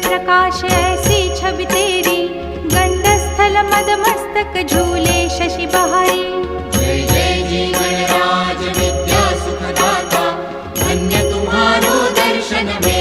प्रकाश ऐसी छवि तेरी, गंडस्थल मद मस्तक झूले शशि बहारी। जय जय जी गणराज विद्या सुखदाता, धन्य तुम्हारो दर्शन में